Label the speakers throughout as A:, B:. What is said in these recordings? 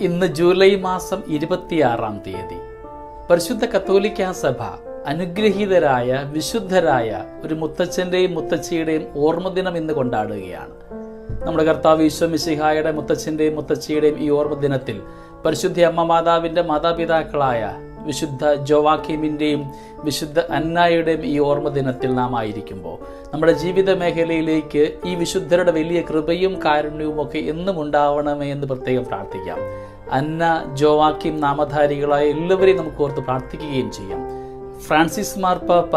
A: ഇന്ന് ജൂലൈ മാസം 26-ാം തീയതി പരിശുദ്ധ കത്തോലിക്കാ സഭ അനുഗ്രഹീതരായ വിശുദ്ധരായ ഒരു മുത്തച്ഛൻ്റെയും മുത്തച്ഛിയുടെയും ഓർമ്മദിനം ഇന്ന് കൊണ്ടാടുകയാണ്. നമ്മുടെ കർത്താവ് ഈശോ മിശിഹായുടെ മുത്തച്ഛൻ്റെയും മുത്തച്ഛിയുടെയും ഈ ഓർമ്മദിനത്തിൽ പരിശുദ്ധ അമ്മ മാതാവിൻ്റെ മാതാപിതാക്കളായ വിശുദ്ധ ജോവാക്കീമിൻ്റെയും വിശുദ്ധ അന്നായുടെയും ഈ ഓർമ്മദിനത്തിൽ നാം ആയിരിക്കുമ്പോൾ നമ്മുടെ ജീവിത മേഖലയിലേക്ക് ഈ വിശുദ്ധരുടെ വലിയ കൃപയും കാരുണ്യവും ഒക്കെ എന്നും ഉണ്ടാവണമേ എന്ന് പ്രത്യേകം പ്രാർത്ഥിക്കാം. അന്ന, ജോവാക്കീം നാമധാരികളായ എല്ലാവരെയും നമുക്ക് ഓർത്ത് പ്രാർത്ഥിക്കുകയും ചെയ്യാം. ഫ്രാൻസിസ് മാർപ്പാപ്പ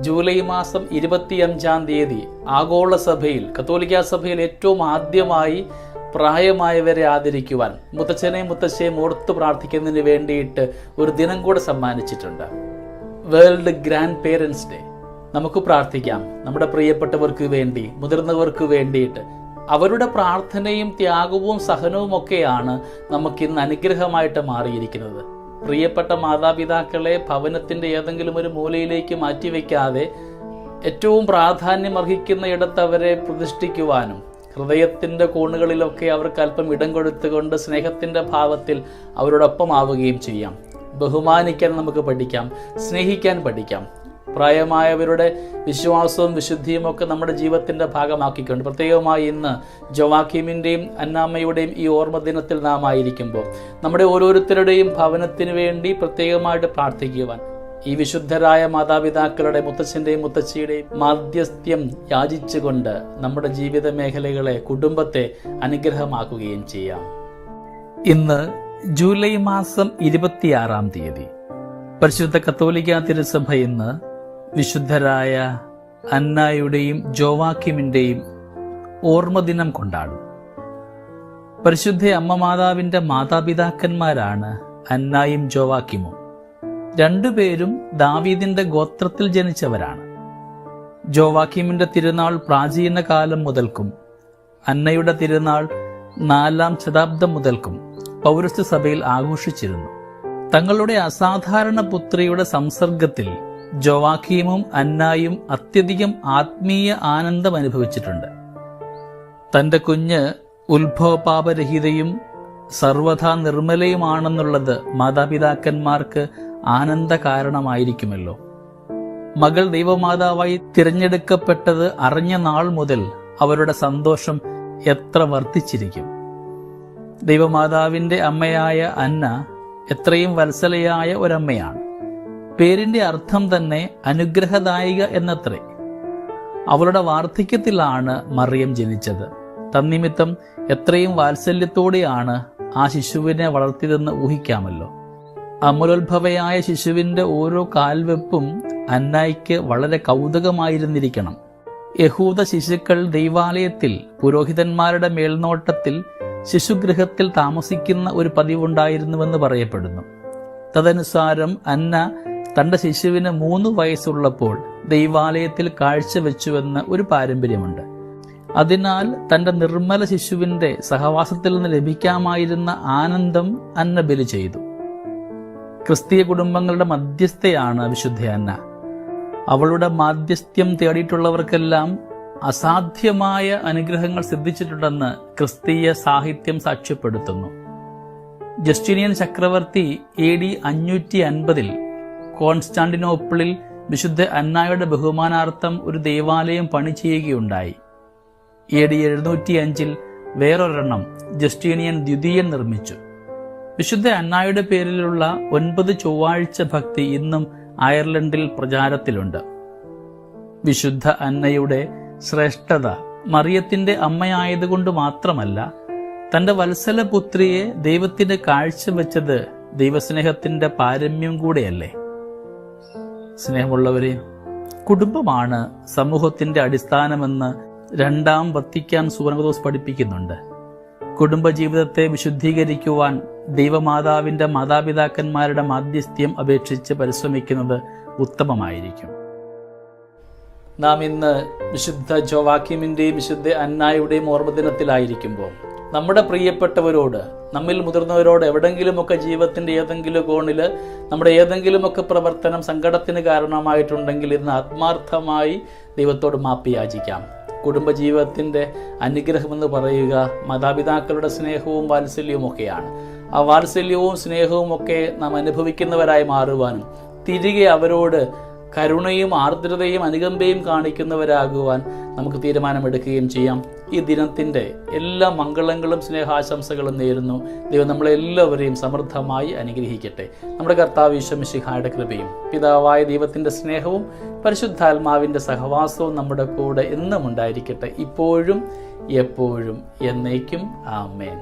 A: ജൂലൈ മാസം 25-ാം തീയതി ആഗോള സഭയിൽ, കത്തോലിക്കാ സഭയിൽ ഏറ്റവും ആദ്യമായി പ്രായമായവരെ ആദരിക്കുവാൻ, മുത്തച്ഛനെയും മുത്തശ്ശയെയും ഓർത്ത് പ്രാർത്ഥിക്കുന്നതിന് വേണ്ടിയിട്ട് ഒരു ദിനം കൂടെ സമ്മാനിച്ചിട്ടുണ്ട്. World grand parents day. നമുക്ക് പ്രാർത്ഥിക്കാം നമ്മുടെ പ്രിയപ്പെട്ടവർക്ക് വേണ്ടി, മുതിർന്നവർക്ക് വേണ്ടിയിട്ട്. അവരുടെ പ്രാർത്ഥനയും ത്യാഗവും സഹനവും ഒക്കെയാണ് നമുക്കിന്ന് അനുഗ്രഹമായിട്ട് മാറിയിരിക്കുന്നത്. പ്രിയപ്പെട്ട മാതാപിതാക്കളെ ഭവനത്തിൻ്റെ ഏതെങ്കിലും ഒരു മൂലയിലേക്ക് മാറ്റിവെക്കാതെ ഏറ്റവും പ്രാധാന്യം അർഹിക്കുന്ന ഇടത്ത് അവരെ പ്രതിഷ്ഠിക്കുവാനും ഹൃദയത്തിൻ്റെ കോണുകളിലൊക്കെ അവർക്ക് അല്പം ഇടം കൊടുത്തുകൊണ്ട് സ്നേഹത്തിൻ്റെ ഭാവത്തിൽ അവരോടൊപ്പം ആവുകയും ചെയ്യാം. ബഹുമാനിക്കാൻ നമുക്ക് പഠിക്കാം, സ്നേഹിക്കാൻ പഠിക്കാം. പ്രായമായവരുടെ വിശ്വാസവും വിശുദ്ധിയും ഒക്കെ നമ്മുടെ ജീവിതത്തിൻ്റെ ഭാഗമാക്കിക്കൊണ്ട് പ്രത്യേകമായി ഇന്ന് ജോവാക്കീമിൻ്റെയും അന്നാമ്മയുടെയും ഈ ഓർമ്മ ദിനത്തിൽ നാം ആയിരിക്കുമ്പോൾ നമ്മുടെ ഓരോരുത്തരുടെയും ഭവനത്തിന് വേണ്ടി പ്രത്യേകമായിട്ട് പ്രാർത്ഥിക്കുവാൻ, ഈ വിശുദ്ധരായ മാതാപിതാക്കളുടെ മുത്തച്ഛൻ്റെയും മുത്തച്ഛിയുടെയും മാധ്യസ്ഥ്യം യാചിച്ചുകൊണ്ട് നമ്മുടെ ജീവിത മേഖലകളെ, കുടുംബത്തെ അനുഗ്രഹമാക്കുകയും ചെയ്യാം. ഇന്ന് ജൂലൈ മാസം 26-ാം തീയതി പരിശുദ്ധ കത്തോലിക്കാ തിരുസഭ ഇന്ന് വിശുദ്ധരായ അന്നായുടെയും ജോവാക്കീമിൻ്റെയും ഓർമ്മദിനം കൊണ്ടാടും. പരിശുദ്ധ അമ്മ മാതാവിൻ്റെ മാതാപിതാക്കന്മാരാണ് അന്നായും ജോവാക്കീമും. രണ്ടുപേരും ദാവീദിന്റെ ഗോത്രത്തിൽ ജനിച്ചവരാണ്. ജോവാക്കീമിന്റെ തിരുനാൾ പ്രാചീന കാലം മുതൽക്കും അന്നയുടെ തിരുനാൾ 4-ാം ശതാബ്ദം മുതൽക്കും പൗരസ്ത്യ സഭയിൽ ആഘോഷിച്ചിരുന്നു. തങ്ങളുടെ അസാധാരണ പുത്രിയുടെ സംസർഗത്തിൽ ജോവാക്കീമും അന്നായും അത്യധികം ആത്മീയ ആനന്ദം അനുഭവിച്ചിട്ടുണ്ട്. തന്റെ കുഞ്ഞ് ഉത്ഭവപാപരഹിതയും സർവഥാ നിർമ്മലയുമാണെന്നുള്ളത് മാതാപിതാക്കന്മാർക്ക് ആനന്ദ കാരണമായിരിക്കുമല്ലോ. മകൾ ദൈവമാതാവായി തിരഞ്ഞെടുക്കപ്പെട്ടത് അറിഞ്ഞ നാൾ മുതൽ അവരുടെ സന്തോഷം എത്ര വർദ്ധിച്ചിരിക്കും. ദൈവമാതാവിൻ്റെ അമ്മയായ അന്ന എത്രയും വത്സലയായ ഒരമ്മയാണ്. പേരിന്റെ അർത്ഥം തന്നെ അനുഗ്രഹദായിക എന്നത്രേ. അവളുടെ വാർദ്ധക്യത്തിലാണ് മറിയം ജനിച്ചത്. തന്നിമിത്തം എത്രയും വാത്സല്യത്തോടെയാണ് ആ ശിശുവിനെ വളർത്തിയതെന്ന് ഊഹിക്കാമല്ലോ. അമലോത്ഭവയായ ശിശുവിന്റെ ഓരോ കാൽവെപ്പും അന്നായിക്ക് വളരെ കൗതുകമായിരുന്നിരിക്കണം. യഹൂദ ശിശുക്കൾ ദൈവാലയത്തിൽ പുരോഹിതന്മാരുടെ മേൽനോട്ടത്തിൽ ശിശുഗൃഹത്തിൽ താമസിക്കുന്ന ഒരു പതിവുണ്ടായിരുന്നുവെന്ന് പറയപ്പെടുന്നു. തദനുസാരം അന്ന തന്റെ ശിശുവിന് 3 വയസ്സുള്ളപ്പോൾ ദൈവാലയത്തിൽ കാഴ്ചവെച്ചുവെന്ന് ഒരു പാരമ്പര്യമുണ്ട്. അതിനാൽ തന്റെ നിർമ്മല ശിശുവിന്റെ സഹവാസത്തിൽ നിന്ന് ലഭിക്കാമായിരുന്ന ആനന്ദം അന്ന ബലി ചെയ്തു. ക്രിസ്തീയ കുടുംബങ്ങളുടെ മധ്യസ്ഥയാണ് വിശുദ്ധ അന്ന. അവളുടെ മാധ്യസ്ഥ്യം തേടിയിട്ടുള്ളവർക്കെല്ലാം അസാധ്യമായ അനുഗ്രഹങ്ങൾ സിദ്ധിച്ചിട്ടുണ്ടെന്ന് ക്രിസ്തീയ സാഹിത്യം സാക്ഷ്യപ്പെടുത്തുന്നു. ജസ്റ്റിനിയൻ ചക്രവർത്തി AD 550 കോൺസ്റ്റാന്റിനോപ്പിളിൽ വിശുദ്ധ അന്നായുടെ ബഹുമാനാർത്ഥം ഒരു ദേവാലയം പണി ചെയ്യുകയുണ്ടായി. AD 705 വേറൊരെണ്ണം ജസ്റ്റിനിയൻ ദ്വിതീയൻ നിർമ്മിച്ചു. വിശുദ്ധ അന്നായുടെ പേരിലുള്ള 9 ചൊവ്വാഴ്ച ഭക്തി ഇന്നും അയർലൻഡിൽ പ്രചാരത്തിലുണ്ട്. വിശുദ്ധ അന്നയുടെ ശ്രേഷ്ഠത മറിയത്തിന്റെ അമ്മയായതുകൊണ്ട് മാത്രമല്ല, തന്റെ വത്സലപുത്രിയെ ദൈവത്തിന് കാഴ്ചവെച്ചത് ദൈവസ്നേഹത്തിന്റെ പാരമ്യം കൂടെയല്ലേ. സ്നേഹമുള്ളവരെ, കുടുംബമാണ് സമൂഹത്തിന്റെ അടിസ്ഥാനമെന്ന് 2-ാം വത്തിക്കാൻ സൂനകദോസ് പഠിപ്പിക്കുന്നുണ്ട്. കുടുംബജീവിതത്തെ വിശുദ്ധീകരിക്കുവാൻ ദൈവമാതാവിൻ്റെ മാതാപിതാക്കന്മാരുടെ മാധ്യസ്ഥ്യം അപേക്ഷിച്ച് പരിശ്രമിക്കുന്നത് ഉത്തമമായിരിക്കും. നാം ഇന്ന് വിശുദ്ധ ജോവാക്കീമിൻ്റെയും വിശുദ്ധ അന്നായുടെയും ഓർമ്മദിനത്തിലായിരിക്കുമ്പോൾ നമ്മുടെ പ്രിയപ്പെട്ടവരോട്, നമ്മിൽ മുതിർന്നവരോട് എവിടെങ്കിലുമൊക്കെ ജീവിതത്തിൻ്റെ ഏതെങ്കിലും കോണിൽ നമ്മുടെ ഏതെങ്കിലുമൊക്കെ പ്രവർത്തനം സങ്കടത്തിന് കാരണമായിട്ടുണ്ടെങ്കിൽ ഇന്ന് ആത്മാർത്ഥമായി ദൈവത്തോട് മാപ്പ് യാചിക്കാം. കുടുംബജീവിതത്തിൻ്റെ അനുഗ്രഹമെന്ന് പറയുക മാതാപിതാക്കളുടെ സ്നേഹവും വാത്സല്യവും ഒക്കെയാണ്. ആ വാത്സല്യവും സ്നേഹവും ഒക്കെ നാം അനുഭവിക്കുന്നവരായി മാറുവാനും തിരികെ അവരോട് കരുണയും ആർദ്രതയും അനുകമ്പയും കാണിക്കുന്നവരാകുവാൻ നമുക്ക് തീരുമാനമെടുക്കുകയും ചെയ്യാം. ഈ ദിനത്തിൻ്റെ എല്ലാ മംഗളങ്ങളും സ്നേഹാശംസകളും നേരുന്നു. ദൈവം നമ്മളെല്ലാവരെയും സമൃദ്ധമായി അനുഗ്രഹിക്കട്ടെ. നമ്മുടെ കർത്താവ് ഈശോ മിശിഹായുടെ കൃപയും പിതാവായ ദൈവത്തിൻ്റെ സ്നേഹവും പരിശുദ്ധാത്മാവിൻ്റെ സഹവാസവും നമ്മുടെ കൂടെ എന്നും ഉണ്ടായിരിക്കട്ടെ, ഇപ്പോഴും എപ്പോഴും എന്നേക്കും. ആമേൻ.